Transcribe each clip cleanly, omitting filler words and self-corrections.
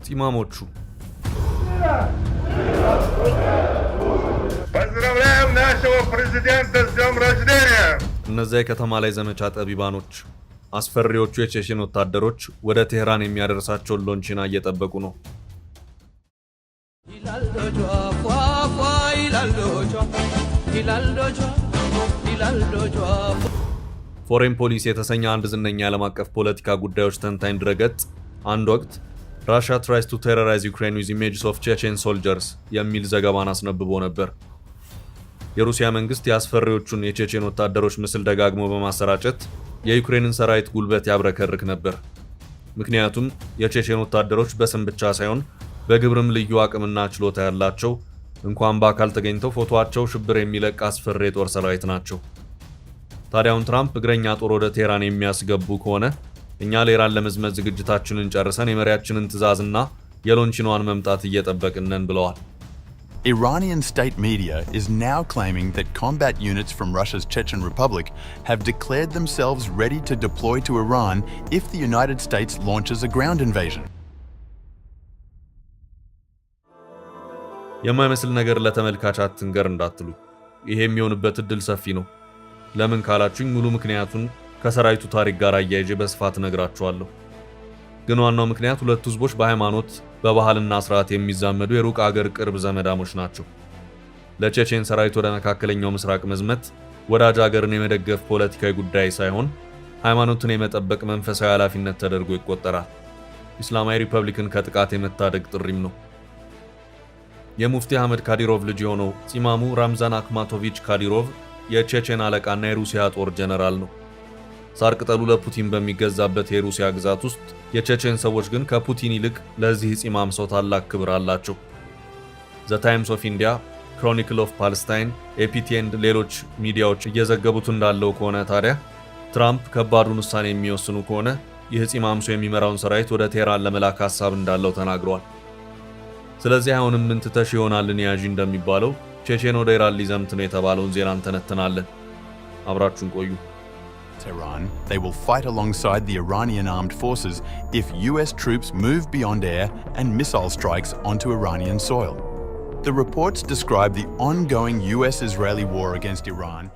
ኢማሞቹ Поздравляем нашего президента с днем рождения! እነዚያ የከተማ ላይ ዘመቻ ጠቢባኖች አስፈሪዎቹ የቼቼን ወታደሮች ወደ ቴህራን የሚያደርሳቸውን ሎንቺና እየጠበቁ ነው። ፎሬን ፖሊሲ የተሰኘ አንድ ዝነኛ ዓለም አቀፍ ፖለቲካ ጉዳዮች ተንታኝ ድረገጽ አንድ ወቅት Russia tries to terrorize Ukraine with images of Chechen soldiers የሚል ዘገባን አስነብቦ ነበር። የሩሲያ መንግስት የአስፈሪዎቹን የቼቼን ወታደሮች ምስል ደጋግሞ በማሰራጨት የዩክሬንን ሰራዊት ጉልበት ያብረከርክ ነበር። ምክንያቱም የቼቼን ወታደሮች በስም ብቻ ሳይሆን በግብርም ልዩ አቅምና ችሎታ ያላቸው እንኳን በአካል ተገኝተው ፎቶአቸው ሽብር የሚለቅ አስፈሪ የጦር ሰራዊት ናቸው። ታዲያውን ትራምፕ እግረኛ ጦር ወደ ቴህራን የሚያስገቡ ከሆነ እኛ ለኢራን ለመዝመት ዝግጅታችንን ጨርሰን የመሪያችንን ትዕዛዝና የሎንቺናዋን መምጣት እየጠበቅን ነን ብለዋል። Iranian state media is now claiming that combat units from Russia's Chechen Republic have declared themselves ready to deploy to Iran if the United States launches a ground invasion. የማይመስል ነገር ለተመልካች አትንገር እንዳትሉ፣ ይሄ የሚሆንበት እድል ሰፊ ነው። ለምን ካላችሁኝ ሙሉ ምክንያቱን ከሰራዊቱ ታሪክ ጋር አያይዤ በስፋት ነግራችኋለሁ። ግን ዋናው ምክንያት ሁለቱ ህዝቦች በሃይማኖት በባህልና ስርዓት የሚዛመዱ የሩቅ አገር ቅርብ ዘመዳሞች ናቸው። ለቼቼን ሰራዊት ወደ መካከለኛው ምስራቅ መዝመት ወዳጅ አገርን የመደገፍ ፖለቲካዊ ጉዳይ ሳይሆን ሃይማኖትን የመጠበቅ መንፈሳዊ ኃላፊነት ተደርጎ ይቆጠራል። እስላማዊ ሪፐብሊክን ከጥቃት የመታደግ ጥሪም ነው። የሙፍቲ አህመድ ካዲሮቭ ልጅ የሆነው ኢማሙ ራምዛን አክማቶቪች ካዲሮቭ የቼቼን አለቃና የሩሲያ ጦር ጀነራል ነው። ሳር ቅጠሉ ለፑቲን በሚገዛበት የሩሲያ ግዛት ውስጥ የቼቼን ሰዎች ግን ከፑቲን ይልቅ ለዚህ ኢማም ሰው ታላቅ ክብር አላቸው። ዘ ታይምስ ኦፍ ኢንዲያ፣ ክሮኒክል ኦፍ ፓለስታይን፣ ኤፒቲ ኤንድ ሌሎች ሚዲያዎች እየዘገቡት እንዳለው ከሆነ ታዲያ ትራምፕ ከባዱን ውሳኔ የሚወስኑ ከሆነ ይህ ኢማም ሰው የሚመራውን ሰራዊት ወደ ቴህራን ለመላክ ሐሳብ እንዳለው ተናግረዋል። ስለዚህ አሁንም ምን ትተሽ ይሆናልን ያዢ እንደሚባለው ቼቼን ወደ ኢራን ሊዘምት ነው የተባለውን ዜና እንተነትናለን። አብራችሁን ቆዩ። Tehran, they will fight alongside the Iranian armed forces if US troops move beyond air and missile strikes onto Iranian soil. The reports describe the ongoing US-Israeli war against Iran.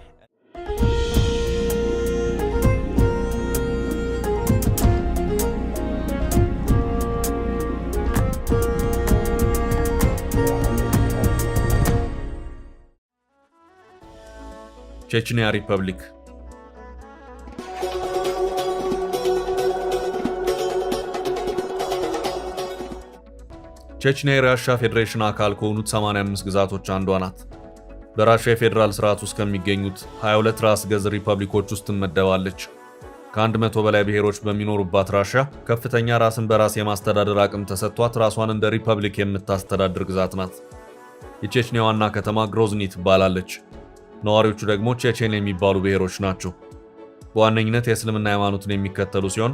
ቼችኒያ ሪፐብሊክ ቼችኒያ የራሻ ፌዴሬሽን አካል ከሆኑት 85 ግዛቶች አንዷ ናት። በራሻ የፌዴራል ስርዓት ውስጥ ከሚገኙት 22 ራስ ገዝ ሪፐብሊኮች ውስጥ ትመደባለች። ከ100 በላይ ብሔሮች በሚኖሩባት ራሻ ከፍተኛ ራስን በራስ የማስተዳደር አቅም ተሰጥቷት ራሷን እንደ ሪፐብሊክ የምታስተዳድር ግዛት ናት። የቼችኒያ ዋና ከተማ ግሮዝኒ ትባላለች። ነዋሪዎቹ ደግሞ ቼቼን የሚባሉ ብሔሮች ናቸው። በዋነኝነት የእስልምና ሃይማኖትን የሚከተሉ ሲሆን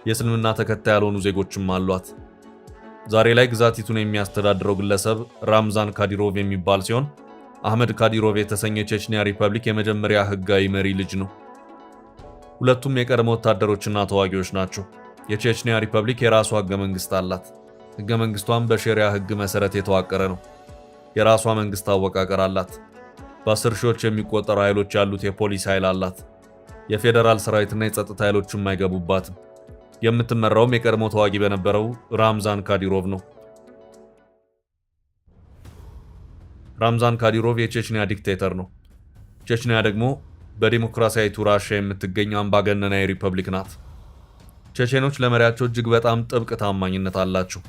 የእስልምና ተከታይ ያልሆኑ ዜጎችም አሏት። ዛሬ ላይ ግዛቲቱን የሚያስተዳድረው ግለሰብ ራምዛን ካዲሮቭ የሚባል ሲሆን አህመድ ካዲሮቭ የተሰኘ ቼችኒያ ሪፐብሊክ የመጀመሪያ ህጋዊ መሪ ልጅ ነው። ሁለቱም የቀድሞ ወታደሮችና ተዋጊዎች ናቸው። የቼችኒያ ሪፐብሊክ የራሷ ህገ መንግስት አላት። ህገ መንግስቷም በሼሪያ ህግ መሰረት የተዋቀረ ነው። የራሷ መንግስት አወቃቀር አላት። በ10 ሺዎች የሚቆጠሩ ኃይሎች ያሉት የፖሊስ ኃይል አላት። የፌዴራል ሰራዊትና የጸጥታ ኃይሎችም አይገቡባትም። የምትመራውም የቀድሞ ተዋጊ በነበረው ራምዛን ካዲሮቭ ነው። ራምዛን ካዲሮቭ የቼችኒያ ዲክቴተር ነው። ቼችኒያ ደግሞ በዲሞክራሲያዊቱ ራሽያ የምትገኝ አምባገነናዊ ሪፐብሊክ ናት። ቼቼኖች ለመሪያቸው እጅግ በጣም ጥብቅ ታማኝነት አላቸው።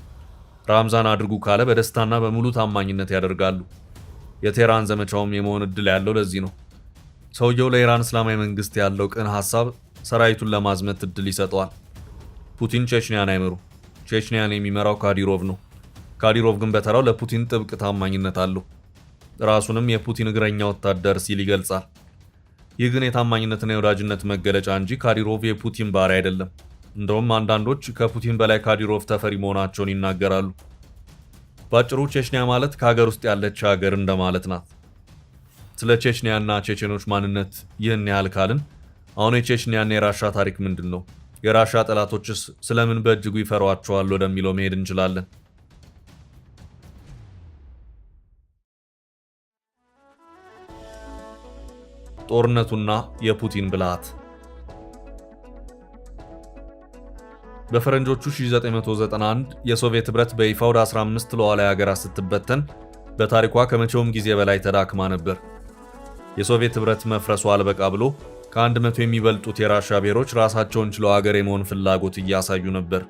ራምዛን አድርጉ ካለ በደስታና በሙሉ ታማኝነት ያደርጋሉ። የቴህራን ዘመቻውም የመሆን እድል ያለው ለዚህ ነው። ሰውየው ለኢራን እስላማዊ መንግስት ያለው ቅን ሐሳብ ሰራዊቱን ለማዝመት እድል ይሰጠዋል። ፑቲን ቼችኒያን አይመሩ። ቼችኒያን የሚመራው ካዲሮቭ ነው። ካዲሮቭ ግን በተራው ለፑቲን ጥብቅ ታማኝነት አለው። ራሱንም የፑቲን እግረኛ ወታደር ሲል ይገልጻል። ይህ ግን የታማኝነትና የወዳጅነት መገለጫ እንጂ ካዲሮቭ የፑቲን ባሪያ አይደለም። እንደውም አንዳንዶች ከፑቲን በላይ ካዲሮቭ ተፈሪ መሆናቸውን ይናገራሉ። ባጭሩ ቼችኒያ ማለት ከሀገር ውስጥ ያለች ሀገር እንደማለት ናት። ስለ ቼችኒያና ቼቼኖች ማንነት ይህን ያህል ካልን አሁን የቼችኒያና የራሻ ታሪክ ምንድን ነው? የራሻ ጠላቶችስ ስለምን በእጅጉ ይፈሯቸዋል ወደሚለው መሄድ እንችላለን። ጦርነቱና የፑቲን ብልሃት። በፈረንጆቹ 1991 የሶቪየት ኅብረት በይፋ ወደ 15 ሉዓላዊ ሀገራት ስትበተን በታሪኳ ከመቼውም ጊዜ በላይ ተዳክማ ነበር። የሶቪየት ኅብረት መፍረሱ አልበቃ ብሎ ከ100 የሚበልጡት የራሻ ብሔሮች ራሳቸውን ችለው ሀገር የመሆን ፍላጎት እያሳዩ ነበር።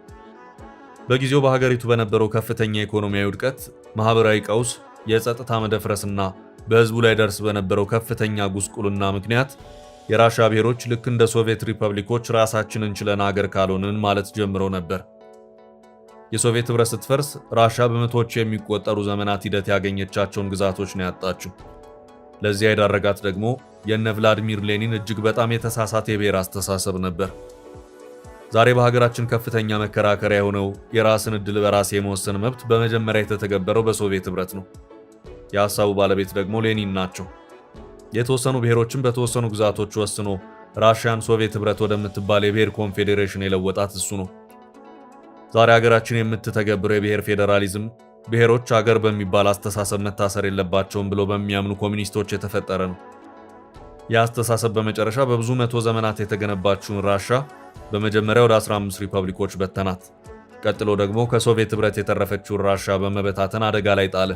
በጊዜው በሀገሪቱ በነበረው ከፍተኛ ኢኮኖሚያዊ ውድቀት፣ ማህበራዊ ቀውስ፣ የጸጥታ መደፍረስና በህዝቡ ላይ ደርስ በነበረው ከፍተኛ ጉስቁልና ምክንያት የራሻ ብሔሮች ልክ እንደ ሶቪየት ሪፐብሊኮች ራሳችንን ችለን ሀገር ካልሆንን ማለት ጀምረው ነበር። የሶቪየት ኅብረት ስትፈርስ ራሻ በመቶዎች የሚቆጠሩ ዘመናት ሂደት ያገኘቻቸውን ግዛቶች ነው ያጣችው። ለዚያ የዳረጋት ደግሞ የነ ቭላዲሚር ሌኒን እጅግ በጣም የተሳሳተ የብሔር አስተሳሰብ ነበር። ዛሬ በሀገራችን ከፍተኛ መከራከሪያ የሆነው የራስን ዕድል በራስ የመወሰን መብት በመጀመሪያ የተተገበረው በሶቪየት ኅብረት ነው። የሐሳቡ ባለቤት ደግሞ ሌኒን ናቸው። የተወሰኑ ብሔሮችን በተወሰኑ ግዛቶች ወስኖ ራሽያን ሶቪየት ኅብረት ወደምትባል የብሔር ኮንፌዴሬሽን የለወጣት እሱ ነው። ዛሬ ሀገራችን የምትተገብረው የብሔር ፌዴራሊዝም ብሔሮች ሀገር በሚባል አስተሳሰብ መታሰር የለባቸውም ብሎ በሚያምኑ ኮሚኒስቶች የተፈጠረ ነው። ይህ አስተሳሰብ በመጨረሻ በብዙ መቶ ዘመናት የተገነባችውን ራሻ በመጀመሪያ ወደ 15 ሪፐብሊኮች በተናት። ቀጥሎ ደግሞ ከሶቪየት ኅብረት የተረፈችውን ራሻ በመበታተን አደጋ ላይ ጣለ።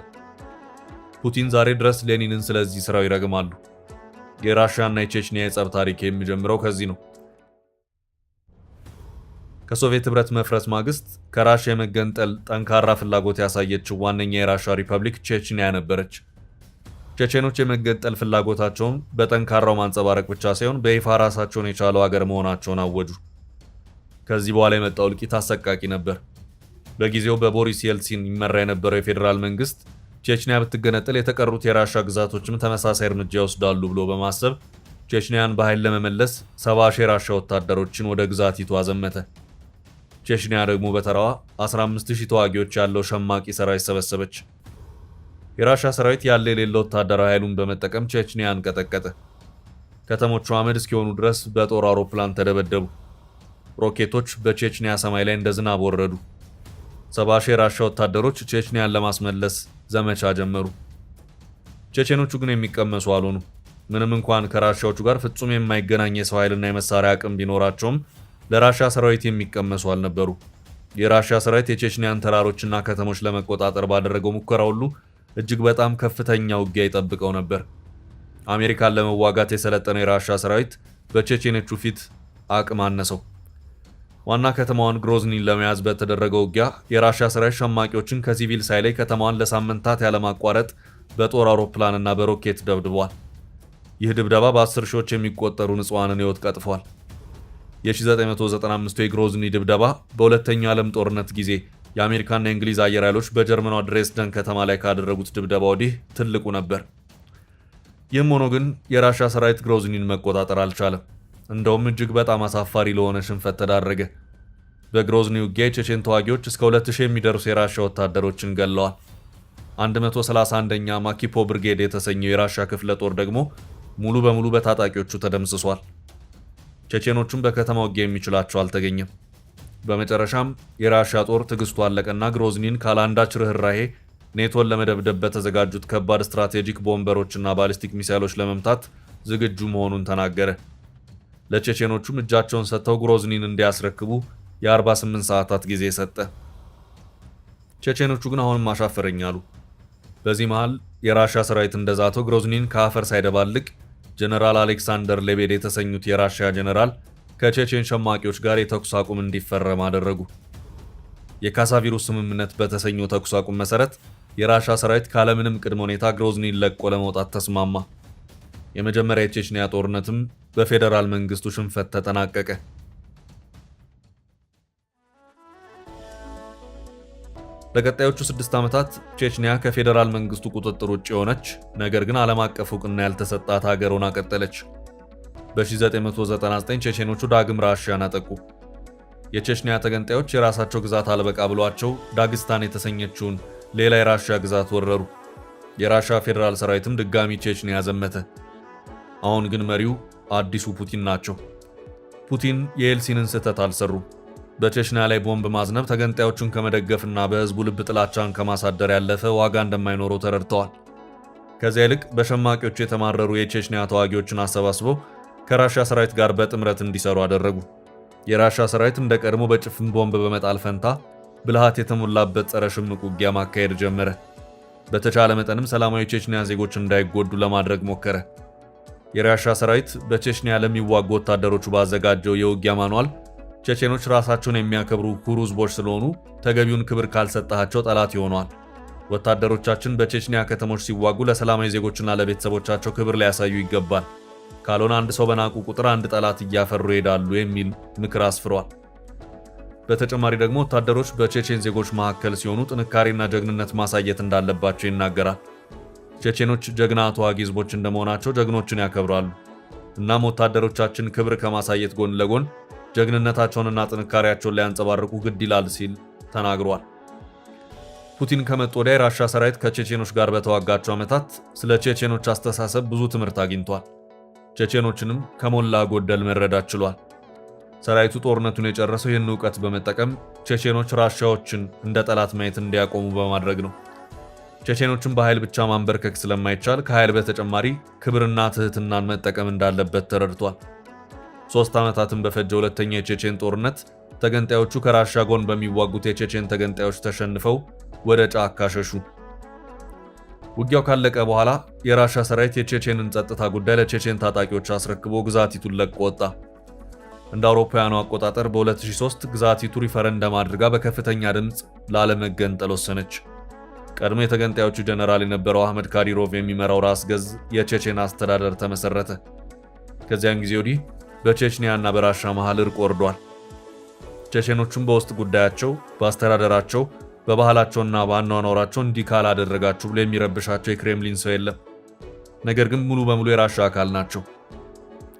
ፑቲን ዛሬ ድረስ ሌኒንን ስለዚህ ስራው ይረግማሉ። የራሻና የቼችኒያ የጸብ ታሪክ የሚጀምረው ከዚህ ነው። ከሶቪየት ኅብረት መፍረስ ማግስት ከራሻ የመገንጠል ጠንካራ ፍላጎት ያሳየችው ዋነኛ የራሻ ሪፐብሊክ ቼችኒያ ነበረች። ቼቼኖች የመገንጠል ፍላጎታቸውን በጠንካራው ማንጸባረቅ ብቻ ሳይሆን በይፋ ራሳቸውን የቻለው ሀገር መሆናቸውን አወጁ። ከዚህ በኋላ የመጣው እልቂት አሰቃቂ ነበር። በጊዜው በቦሪስ የልሲን ይመራ የነበረው የፌዴራል መንግስት ቼችኒያ ብትገነጠል የተቀሩት የራሻ ግዛቶችም ተመሳሳይ እርምጃ ይወስዳሉ ብሎ በማሰብ ቼችኒያን በኃይል ለመመለስ 70,000 የራሻ ወታደሮችን ወደ ግዛቲቱ አዘመተ። ቼችኒያ ደግሞ በተራዋ 15,000 ተዋጊዎች ያለው ሸማቂ ሰራዊት ሰበሰበች። የራሻ ሰራዊት ያለ የሌለ ወታደራዊ ኃይሉን በመጠቀም ቼችኒያን ቀጠቀጠ። ከተሞቹ አመድ እስኪሆኑ ድረስ በጦር አውሮፕላን ተደበደቡ። ሮኬቶች በቼችኒያ ሰማይ ላይ እንደ ዝናብ ወረዱ። 70,000 የራሻ ወታደሮች ቼችኒያን ለማስመለስ ዘመቻ ጀመሩ። ቼቼኖቹ ግን የሚቀመሱ አልሆኑ። ምንም እንኳን ከራሻዎቹ ጋር ፍጹም የማይገናኝ የሰው ኃይልና የመሳሪያ አቅም ቢኖራቸውም ለራሻ ሰራዊት የሚቀመሱ አልነበሩ። የራሻ ሰራዊት የቼችኒያን ተራሮችና ከተሞች ለመቆጣጠር ባደረገው ሙከራ ሁሉ እጅግ በጣም ከፍተኛ ውጊያ ይጠብቀው ነበር። አሜሪካን ለመዋጋት የሰለጠነው የራሻ ሰራዊት በቼቼኖቹ ፊት አቅም አነሰው። ዋና ከተማዋን ግሮዝኒን ለመያዝ በተደረገው ውጊያ የራሻ ሰራዊት ሸማቂዎችን ከሲቪል ሳይለይ ከተማዋን ለሳምንታት ያለማቋረጥ በጦር አውሮፕላንና በሮኬት ደብድቧል። ይህ ድብደባ በ10 ሺዎች የሚቆጠሩ ንጹሃንን ሕይወት ቀጥፏል። የ1995 የግሮዝኒ ድብደባ በሁለተኛው ዓለም ጦርነት ጊዜ የአሜሪካና የእንግሊዝ አየር ኃይሎች በጀርመኗ ድሬስደን ከተማ ላይ ካደረጉት ድብደባ ወዲህ ትልቁ ነበር። ይህም ሆኖ ግን የራሻ ሰራዊት ግሮዝኒን መቆጣጠር አልቻለም። እንደውም እጅግ በጣም አሳፋሪ ለሆነ ሽንፈት ተዳረገ። በግሮዝኒ ውጊያ የቼቼን ተዋጊዎች እስከ 2000 የሚደርሱ የራሻ ወታደሮችን ገለዋል። 131ኛ ማኪፖ ብርጌድ የተሰኘው የራሻ ክፍለ ጦር ደግሞ ሙሉ በሙሉ በታጣቂዎቹ ተደምስሷል። ቼቼኖቹም በከተማ ውጊያ የሚችላቸው አልተገኘም። በመጨረሻም የራሻ ጦር ትዕግስቱ አለቀና ግሮዝኒን ካላንዳች ርኅራሄ ኔቶን ለመደብደብ በተዘጋጁት ከባድ ስትራቴጂክ ቦምበሮችና ባሊስቲክ ሚሳይሎች ለመምታት ዝግጁ መሆኑን ተናገረ። ለቼቼኖቹም እጃቸውን ሰጥተው ግሮዝኒን እንዲያስረክቡ የ48 ሰዓታት ጊዜ ሰጠ። ቼቼኖቹ ግን አሁንም አሻፈረኝ አሉ። በዚህ መሃል የራሻ ሰራዊት እንደዛተው ግሮዝኒን ከአፈር ሳይደባልቅ ጀነራል አሌክሳንደር ሌቤድ የተሰኙት የራሻ ጀነራል ከቼቼን ሸማቂዎች ጋር የተኩስ አቁም እንዲፈረም አደረጉ። የካሳቪሩስ ስምምነት በተሰኘው ተኩስ አቁም መሰረት የራሻ ሰራዊት ካለምንም ቅድመ ሁኔታ ግሮዝኒን ለቆ ለመውጣት ተስማማ። የመጀመሪያ የቼችኒያ ጦርነትም በፌዴራል መንግስቱ ሽንፈት ተጠናቀቀ። ለቀጣዮቹ 6 ዓመታት ቼችኒያ ከፌዴራል መንግስቱ ቁጥጥር ውጭ የሆነች ነገር ግን ዓለም አቀፍ ዕውቅና ያልተሰጣት ሀገር ሆና ቀጠለች። በ1999 ቼቼኖቹ ዳግም ራሽያን አጠቁ። የቼችኒያ ተገንጣዮች የራሳቸው ግዛት አልበቃ ብሏቸው ዳግስታን የተሰኘችውን ሌላ የራሽያ ግዛት ወረሩ። የራሻ ፌዴራል ሰራዊትም ድጋሚ ቼችኒያ ዘመተ። አሁን ግን መሪው አዲሱ ፑቲን ናቸው። ፑቲን የኤልሲንን ስህተት አልሰሩም። በቼችኒያ ላይ ቦምብ ማዝነብ ተገንጣዮቹን ከመደገፍና በህዝቡ ልብ ጥላቻን ከማሳደር ያለፈ ዋጋ እንደማይኖረው ተረድተዋል። ከዚያ ይልቅ በሸማቂዎች የተማረሩ የቼችኒያ ተዋጊዎችን አሰባስበው ከራሻ ሰራዊት ጋር በጥምረት እንዲሰሩ አደረጉ። የራሻ ሰራዊት እንደ ቀድሞ በጭፍን ቦምብ በመጣል ፈንታ ብልሃት የተሞላበት ጸረ ሽምቅ ውጊያ ማካሄድ ጀመረ። በተቻለ መጠንም ሰላማዊ ቼችኒያ ዜጎች እንዳይጎዱ ለማድረግ ሞከረ። የራሻ ሰራዊት በቼችኒያ ለሚዋጉ ወታደሮቹ ባዘጋጀው የውጊያ ማኗል ቼቼኖች ራሳቸውን የሚያከብሩ ኩሩ ህዝቦች ስለሆኑ ተገቢውን ክብር ካልሰጣቸው ጠላት ይሆኗል። ወታደሮቻችን በቼችኒያ ከተሞች ሲዋጉ ለሰላማዊ ዜጎችና ለቤተሰቦቻቸው ክብር ሊያሳዩ ይገባል። ካልሆነ አንድ ሰው በናቁ ቁጥር አንድ ጠላት እያፈሩ ይሄዳሉ የሚል ምክር አስፍሯል። በተጨማሪ ደግሞ ወታደሮች በቼቼን ዜጎች መካከል ሲሆኑ ጥንካሬና ጀግንነት ማሳየት እንዳለባቸው ይናገራል። ቼቼኖች ጀግና ተዋጊ ህዝቦች እንደመሆናቸው ጀግኖችን ያከብራሉ። እናም ወታደሮቻችን ክብር ከማሳየት ጎን ለጎን ጀግንነታቸውንና ጥንካሬያቸውን ሊያንጸባርቁ ግድ ይላል ሲል ተናግሯል። ፑቲን ከመጡ ወዲያ የራሻ ሰራዊት ከቼቼኖች ጋር በተዋጋቸው ዓመታት ስለ ቼቼኖች አስተሳሰብ ብዙ ትምህርት አግኝቷል። ቼቼኖችንም ከሞላ ጎደል መረዳት ችሏል። ሰራዊቱ ጦርነቱን የጨረሰው ይህን እውቀት በመጠቀም ቼቼኖች ራሻዎችን እንደ ጠላት ማየት እንዲያቆሙ በማድረግ ነው። ቼቼኖችን በኃይል ብቻ ማንበርከክ ስለማይቻል ከኃይል በተጨማሪ ክብርና ትህትናን መጠቀም እንዳለበት ተረድቷል። 3 ዓመታትን በፈጀ ሁለተኛ የቼቼን ጦርነት ተገንጣዮቹ ከራሻ ጎን በሚዋጉት የቼቼን ተገንጣዮች ተሸንፈው ወደ ጫካ ሸሹ። ውጊያው ካለቀ በኋላ የራሻ ሰራዊት የቼቼንን ጸጥታ ጉዳይ ለቼቼን ታጣቂዎች አስረክቦ ግዛቲቱን ለቆ ወጣ። እንደ አውሮፓውያኑ አቆጣጠር በ2003 ግዛቲቱ ሪፈረንደም አድርጋ በከፍተኛ ድምፅ ላለመገንጠል ወሰነች። ቀድሞ የተገንጣዮቹ ጀነራል የነበረው አህመድ ካዲሮቭ የሚመራው ራስ ገዝ የቼቼን አስተዳደር ተመሰረተ። ከዚያን ጊዜ ወዲህ በቼችኒያና በራሻ መሃል እርቅ ወርዷል። ቼቼኖቹም በውስጥ ጉዳያቸው፣ በአስተዳደራቸው፣ በባህላቸውና በአኗኗራቸው እንዲህ ካላደረጋችሁ ብሎ የሚረብሻቸው የክሬምሊን ሰው የለም። ነገር ግን ሙሉ በሙሉ የራሻ አካል ናቸው።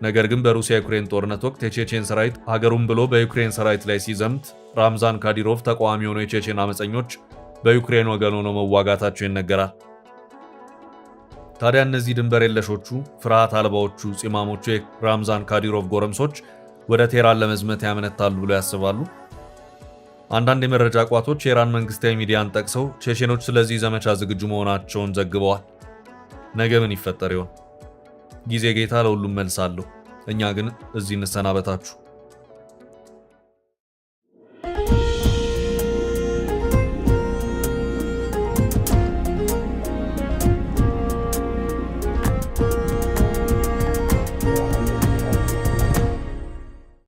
ነገር ግን በሩሲያ ዩክሬን ጦርነት ወቅት የቼቼን ሰራዊት ሀገሩን ብሎ በዩክሬን ሰራዊት ላይ ሲዘምት ራምዛን ካዲሮቭ ተቃዋሚ የሆኑ የቼቼን አመፀኞች በዩክሬን ወገን ሆነው መዋጋታቸው ይነገራል። ታዲያ እነዚህ ድንበር የለሾቹ ፍርሃት አልባዎቹ ፂማሞቹ የራምዛን ካዲሮቭ ጎረምሶች ወደ ቴህራን ለመዝመት ያመነታሉ ብሎ ያስባሉ? አንዳንድ የመረጃ ቋቶች የኢራን መንግስታዊ ሚዲያን ጠቅሰው ቼቼኖች ስለዚህ ዘመቻ ዝግጁ መሆናቸውን ዘግበዋል። ነገ ምን ይፈጠር ይሆን? ጊዜ ጌታ ለሁሉም መልስ አለው። እኛ ግን እዚህ እንሰናበታችሁ።